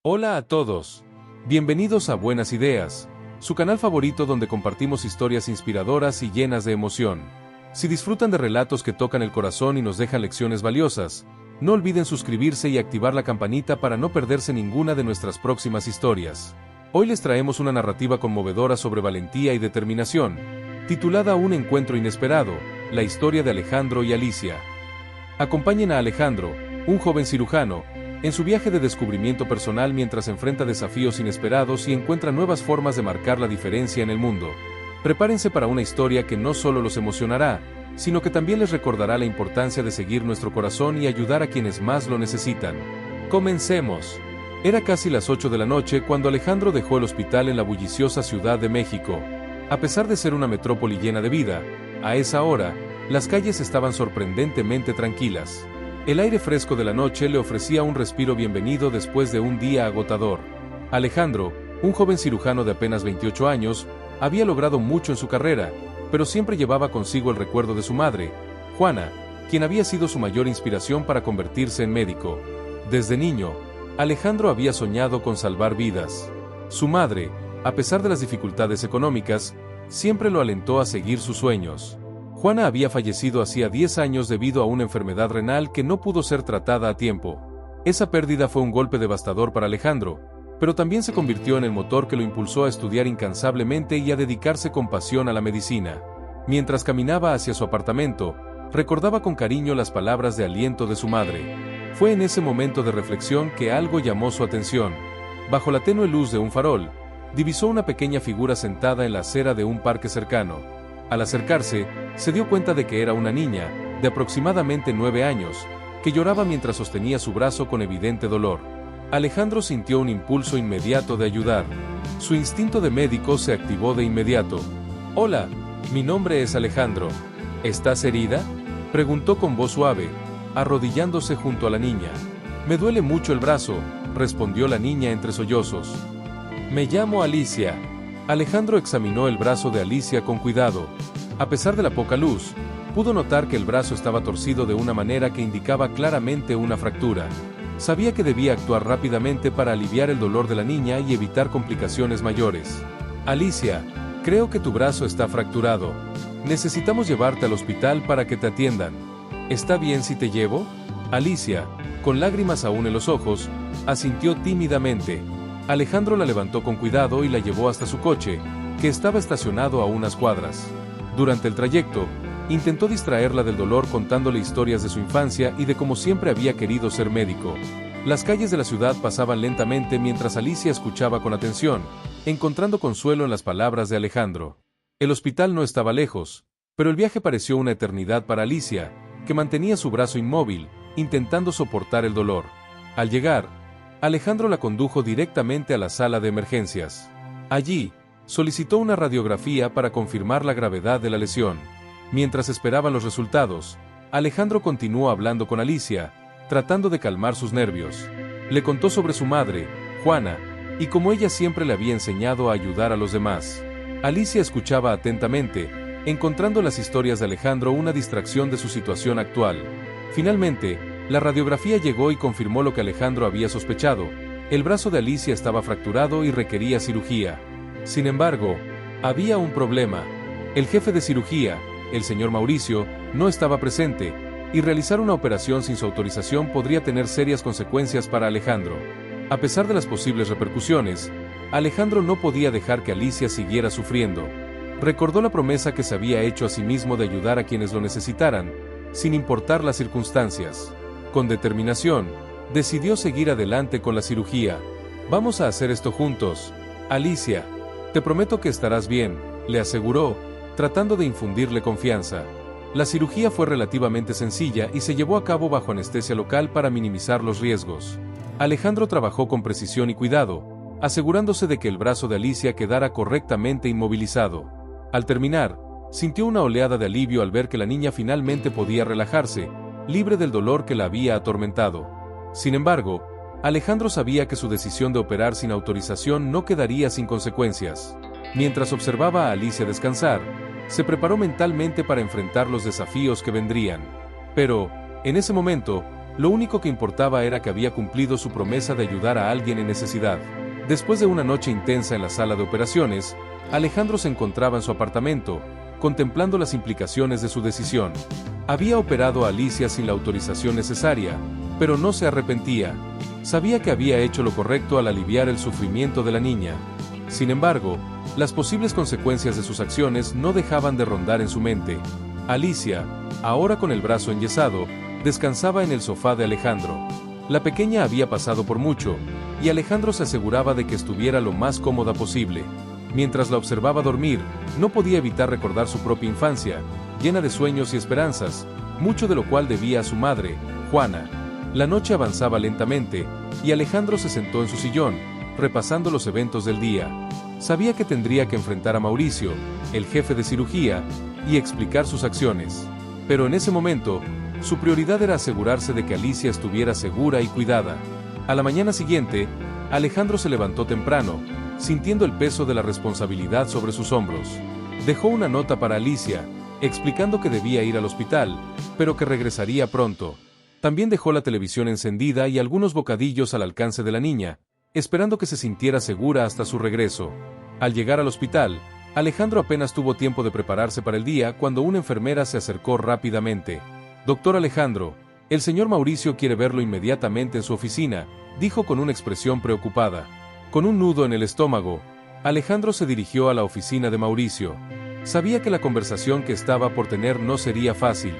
Hola a todos. Bienvenidos a Buenas Ideas, su canal favorito donde compartimos historias inspiradoras y llenas de emoción. Si disfrutan de relatos que tocan el corazón y nos dejan lecciones valiosas, no olviden suscribirse y activar la campanita para no perderse ninguna de nuestras próximas historias. Hoy les traemos una narrativa conmovedora sobre valentía y determinación, titulada Un encuentro inesperado, la historia de Alejandro y Alicia. Acompañen a Alejandro, un joven cirujano, en su viaje de descubrimiento personal mientras enfrenta desafíos inesperados y encuentra nuevas formas de marcar la diferencia en el mundo. Prepárense para una historia que no solo los emocionará, sino que también les recordará la importancia de seguir nuestro corazón y ayudar a quienes más lo necesitan. Comencemos. Era casi las 8 de la noche cuando Alejandro dejó el hospital en la bulliciosa Ciudad de México. A pesar de ser una metrópoli llena de vida, a esa hora, las calles estaban sorprendentemente tranquilas. El aire fresco de la noche le ofrecía un respiro bienvenido después de un día agotador. Alejandro, un joven cirujano de apenas 28 años, había logrado mucho en su carrera, pero siempre llevaba consigo el recuerdo de su madre, Juana, quien había sido su mayor inspiración para convertirse en médico. Desde niño, Alejandro había soñado con salvar vidas. Su madre, a pesar de las dificultades económicas, siempre lo alentó a seguir sus sueños. Juana había fallecido hacía 10 años debido a una enfermedad renal que no pudo ser tratada a tiempo. Esa pérdida fue un golpe devastador para Alejandro, pero también se convirtió en el motor que lo impulsó a estudiar incansablemente y a dedicarse con pasión a la medicina. Mientras caminaba hacia su apartamento, recordaba con cariño las palabras de aliento de su madre. Fue en ese momento de reflexión que algo llamó su atención. Bajo la tenue luz de un farol, divisó una pequeña figura sentada en la acera de un parque cercano. Al acercarse, se dio cuenta de que era una niña, de aproximadamente 9 años, que lloraba mientras sostenía su brazo con evidente dolor. Alejandro sintió un impulso inmediato de ayudar. Su instinto de médico se activó de inmediato. «Hola, mi nombre es Alejandro. ¿Estás herida?», preguntó con voz suave, arrodillándose junto a la niña. «Me duele mucho el brazo», respondió la niña entre sollozos. «Me llamo Alicia». Alejandro examinó el brazo de Alicia con cuidado. A pesar de la poca luz, pudo notar que el brazo estaba torcido de una manera que indicaba claramente una fractura. Sabía que debía actuar rápidamente para aliviar el dolor de la niña y evitar complicaciones mayores. «Alicia, creo que tu brazo está fracturado. Necesitamos llevarte al hospital para que te atiendan. ¿Está bien si te llevo?». Alicia, con lágrimas aún en los ojos, asintió tímidamente. Alejandro la levantó con cuidado y la llevó hasta su coche, que estaba estacionado a unas cuadras. Durante el trayecto, intentó distraerla del dolor contándole historias de su infancia y de cómo siempre había querido ser médico. Las calles de la ciudad pasaban lentamente mientras Alicia escuchaba con atención, encontrando consuelo en las palabras de Alejandro. El hospital no estaba lejos, pero el viaje pareció una eternidad para Alicia, que mantenía su brazo inmóvil, intentando soportar el dolor. Al llegar, Alejandro la condujo directamente a la sala de emergencias. Allí, solicitó una radiografía para confirmar la gravedad de la lesión. Mientras esperaban los resultados, Alejandro continuó hablando con Alicia, tratando de calmar sus nervios. Le contó sobre su madre, Juana, y cómo ella siempre le había enseñado a ayudar a los demás. Alicia escuchaba atentamente, encontrando en las historias de Alejandro una distracción de su situación actual. Finalmente, la radiografía llegó y confirmó lo que Alejandro había sospechado. El brazo de Alicia estaba fracturado y requería cirugía. Sin embargo, había un problema. El jefe de cirugía, el señor Mauricio, no estaba presente, y realizar una operación sin su autorización podría tener serias consecuencias para Alejandro. A pesar de las posibles repercusiones, Alejandro no podía dejar que Alicia siguiera sufriendo. Recordó la promesa que se había hecho a sí mismo de ayudar a quienes lo necesitaran, sin importar las circunstancias. Con determinación, decidió seguir adelante con la cirugía. «Vamos a hacer esto juntos, Alicia. Te prometo que estarás bien», le aseguró, tratando de infundirle confianza. La cirugía fue relativamente sencilla y se llevó a cabo bajo anestesia local para minimizar los riesgos. Alejandro trabajó con precisión y cuidado, asegurándose de que el brazo de Alicia quedara correctamente inmovilizado. Al terminar, sintió una oleada de alivio al ver que la niña finalmente podía relajarse, libre del dolor que la había atormentado. Sin embargo, Alejandro sabía que su decisión de operar sin autorización no quedaría sin consecuencias. Mientras observaba a Alicia descansar, se preparó mentalmente para enfrentar los desafíos que vendrían. Pero, en ese momento, Lo único que importaba era que había cumplido su promesa de ayudar a alguien en necesidad. Después de una noche intensa en la sala de operaciones, Alejandro se encontraba en su apartamento, contemplando las implicaciones de su decisión. Había operado a Alicia sin la autorización necesaria, pero no se arrepentía. Sabía que había hecho lo correcto al aliviar el sufrimiento de la niña. Sin embargo, las posibles consecuencias de sus acciones no dejaban de rondar en su mente. Alicia, ahora con el brazo enyesado, descansaba en el sofá de Alejandro. La pequeña había pasado por mucho, y Alejandro se aseguraba de que estuviera lo más cómoda posible. Mientras la observaba dormir, no podía evitar recordar su propia infancia, llena de sueños y esperanzas, mucho de lo cual debía a su madre, Juana. La noche avanzaba lentamente, y Alejandro se sentó en su sillón, repasando los eventos del día. Sabía que tendría que enfrentar a Mauricio, el jefe de cirugía, y explicar sus acciones. Pero en ese momento, su prioridad era asegurarse de que Alicia estuviera segura y cuidada. A la mañana siguiente, Alejandro se levantó temprano, sintiendo el peso de la responsabilidad sobre sus hombros. Dejó una nota para Alicia, explicando que debía ir al hospital, pero que regresaría pronto. También dejó la televisión encendida y algunos bocadillos al alcance de la niña, esperando que se sintiera segura hasta su regreso. Al llegar al hospital, Alejandro apenas tuvo tiempo de prepararse para el día cuando una enfermera se acercó rápidamente. «Doctor Alejandro, el señor Mauricio quiere verlo inmediatamente en su oficina», dijo con una expresión preocupada. Con un nudo en el estómago, Alejandro se dirigió a la oficina de Mauricio. Sabía que la conversación que estaba por tener no sería fácil.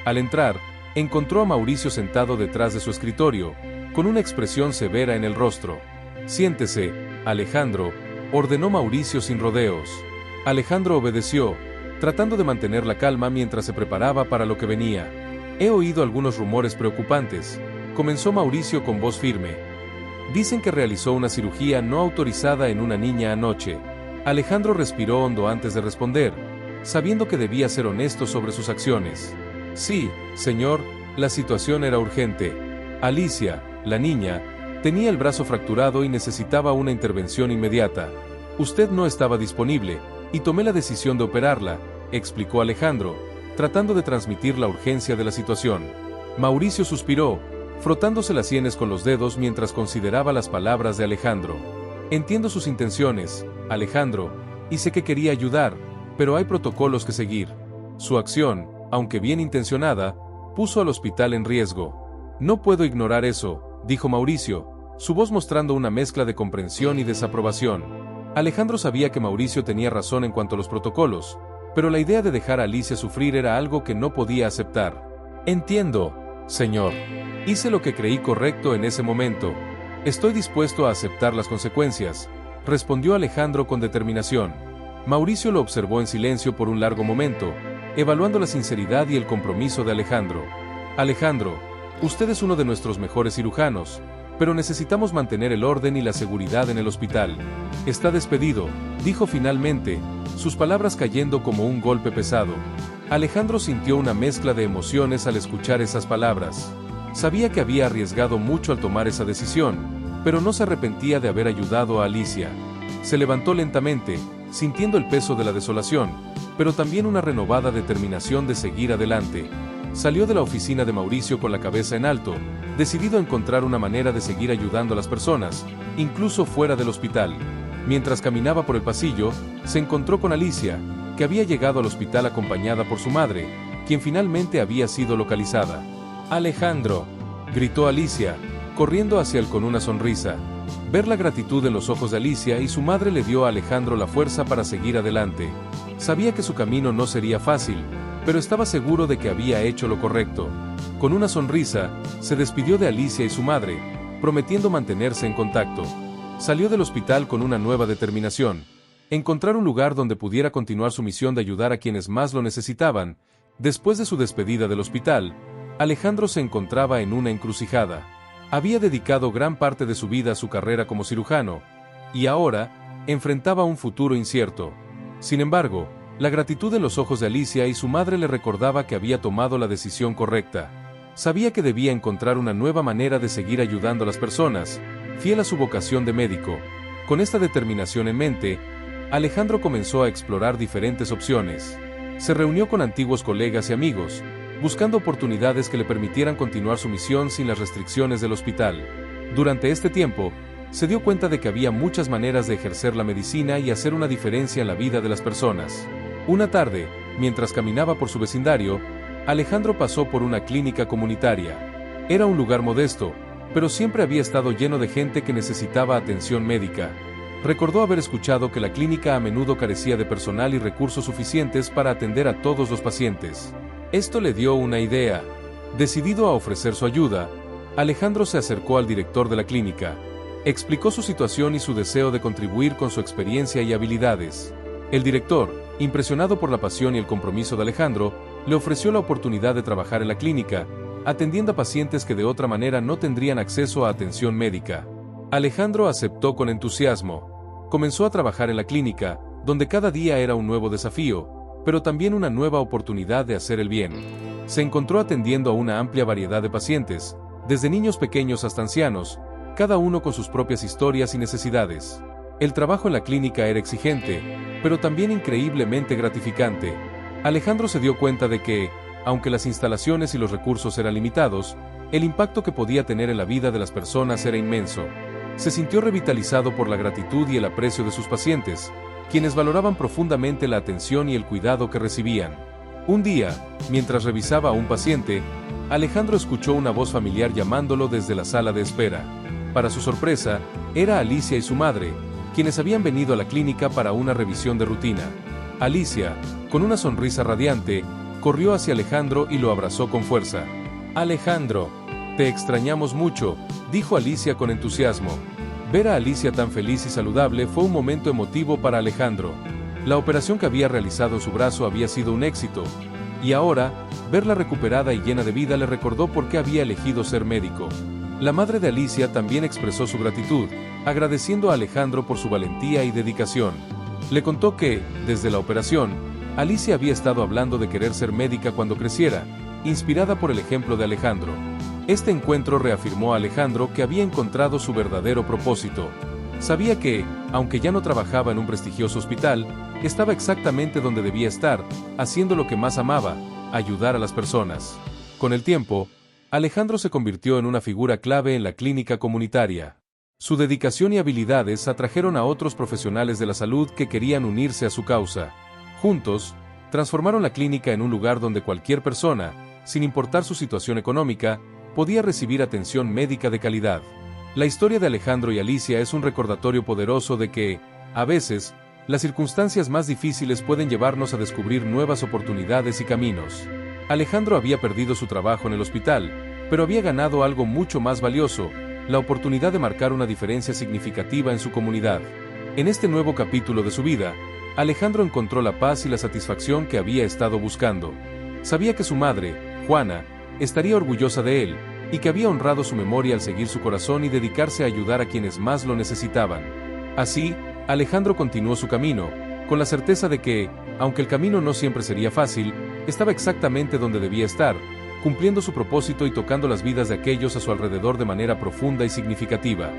Al entrar, encontró a Mauricio sentado detrás de su escritorio, con una expresión severa en el rostro. «Siéntese, Alejandro», ordenó Mauricio sin rodeos. Alejandro obedeció, tratando de mantener la calma mientras se preparaba para lo que venía. «He oído algunos rumores preocupantes», comenzó Mauricio con voz firme. «Dicen que realizó una cirugía no autorizada en una niña anoche». Alejandro respiró hondo antes de responder, sabiendo que debía ser honesto sobre sus acciones. «Sí, señor, la situación era urgente. Alicia, la niña, tenía el brazo fracturado y necesitaba una intervención inmediata. Usted no estaba disponible, y tomé la decisión de operarla», explicó Alejandro, tratando de transmitir la urgencia de la situación. Mauricio suspiró, frotándose las sienes con los dedos mientras consideraba las palabras de Alejandro. «Entiendo sus intenciones, Alejandro, y sé que quería ayudar, pero hay protocolos que seguir». Su acción, aunque bien intencionada, puso al hospital en riesgo. «No puedo ignorar eso», dijo Mauricio, su voz mostrando una mezcla de comprensión y desaprobación. Alejandro sabía que Mauricio tenía razón en cuanto a los protocolos, pero la idea de dejar a Alicia sufrir era algo que no podía aceptar. «Entiendo, señor. Hice lo que creí correcto en ese momento. Estoy dispuesto a aceptar las consecuencias», respondió Alejandro con determinación. Mauricio lo observó en silencio por un largo momento, evaluando la sinceridad y el compromiso de Alejandro. «Alejandro, usted es uno de nuestros mejores cirujanos, pero necesitamos mantener el orden y la seguridad en el hospital. Está despedido», dijo finalmente, sus palabras cayendo como un golpe pesado. Alejandro sintió una mezcla de emociones al escuchar esas palabras. Sabía que había arriesgado mucho al tomar esa decisión, pero no se arrepentía de haber ayudado a Alicia. Se levantó lentamente, sintiendo el peso de la desolación, pero también una renovada determinación de seguir adelante. Salió de la oficina de Mauricio con la cabeza en alto, decidido a encontrar una manera de seguir ayudando a las personas, incluso fuera del hospital. Mientras caminaba por el pasillo, se encontró con Alicia, que había llegado al hospital acompañada por su madre, quien finalmente había sido localizada. «Alejandro», gritó Alicia, corriendo hacia él con una sonrisa. Ver la gratitud en los ojos de Alicia y su madre le dio a Alejandro la fuerza para seguir adelante. Sabía que su camino no sería fácil, pero estaba seguro de que había hecho lo correcto. Con una sonrisa, se despidió de Alicia y su madre, prometiendo mantenerse en contacto. Salió del hospital con una nueva determinación: encontrar un lugar donde pudiera continuar su misión de ayudar a quienes más lo necesitaban. Después de su despedida del hospital, Alejandro se encontraba en una encrucijada. Había dedicado gran parte de su vida a su carrera como cirujano, y ahora enfrentaba un futuro incierto. Sin embargo, la gratitud en los ojos de Alicia y su madre le recordaba que había tomado la decisión correcta. Sabía que debía encontrar una nueva manera de seguir ayudando a las personas, fiel a su vocación de médico. Con esta determinación en mente, Alejandro comenzó a explorar diferentes opciones. Se reunió con antiguos colegas y amigos, buscando oportunidades que le permitieran continuar su misión sin las restricciones del hospital. Durante este tiempo, se dio cuenta de que había muchas maneras de ejercer la medicina y hacer una diferencia en la vida de las personas. Una tarde, mientras caminaba por su vecindario, Alejandro pasó por una clínica comunitaria. Era un lugar modesto, pero siempre había estado lleno de gente que necesitaba atención médica. Recordó haber escuchado que la clínica a menudo carecía de personal y recursos suficientes para atender a todos los pacientes. Esto le dio una idea. Decidido a ofrecer su ayuda, Alejandro se acercó al director de la clínica. Explicó su situación y su deseo de contribuir con su experiencia y habilidades. El director, impresionado por la pasión y el compromiso de Alejandro, le ofreció la oportunidad de trabajar en la clínica, atendiendo a pacientes que de otra manera no tendrían acceso a atención médica. Alejandro aceptó con entusiasmo. Comenzó a trabajar en la clínica, donde cada día era un nuevo desafío, pero también una nueva oportunidad de hacer el bien. Se encontró atendiendo a una amplia variedad de pacientes, desde niños pequeños hasta ancianos, cada uno con sus propias historias y necesidades. El trabajo en la clínica era exigente, pero también increíblemente gratificante. Alejandro se dio cuenta de que, aunque las instalaciones y los recursos eran limitados, el impacto que podía tener en la vida de las personas era inmenso. Se sintió revitalizado por la gratitud y el aprecio de sus pacientes, quienes valoraban profundamente la atención y el cuidado que recibían. Un día, mientras revisaba a un paciente, Alejandro escuchó una voz familiar llamándolo desde la sala de espera. Para su sorpresa, era Alicia y su madre, quienes habían venido a la clínica para una revisión de rutina. Alicia, con una sonrisa radiante, corrió hacia Alejandro y lo abrazó con fuerza. «Alejandro, te extrañamos mucho», dijo Alicia con entusiasmo. Ver a Alicia tan feliz y saludable fue un momento emotivo para Alejandro. La operación que había realizado en su brazo había sido un éxito, y ahora, verla recuperada y llena de vida le recordó por qué había elegido ser médico. La madre de Alicia también expresó su gratitud, agradeciendo a Alejandro por su valentía y dedicación. Le contó que, desde la operación, Alicia había estado hablando de querer ser médica cuando creciera, inspirada por el ejemplo de Alejandro. Este encuentro reafirmó a Alejandro que había encontrado su verdadero propósito. Sabía que, aunque ya no trabajaba en un prestigioso hospital, estaba exactamente donde debía estar, haciendo lo que más amaba, ayudar a las personas. Con el tiempo, Alejandro se convirtió en una figura clave en la clínica comunitaria. Su dedicación y habilidades atrajeron a otros profesionales de la salud que querían unirse a su causa. Juntos, transformaron la clínica en un lugar donde cualquier persona, sin importar su situación económica, podía recibir atención médica de calidad. La historia de Alejandro y Alicia es un recordatorio poderoso de que, a veces, las circunstancias más difíciles pueden llevarnos a descubrir nuevas oportunidades y caminos. Alejandro había perdido su trabajo en el hospital, pero había ganado algo mucho más valioso, la oportunidad de marcar una diferencia significativa en su comunidad. En este nuevo capítulo de su vida, Alejandro encontró la paz y la satisfacción que había estado buscando. Sabía que su madre, Juana, estaría orgullosa de él, y que había honrado su memoria al seguir su corazón y dedicarse a ayudar a quienes más lo necesitaban. Así, Alejandro continuó su camino, con la certeza de que, aunque el camino no siempre sería fácil, estaba exactamente donde debía estar, cumpliendo su propósito y tocando las vidas de aquellos a su alrededor de manera profunda y significativa.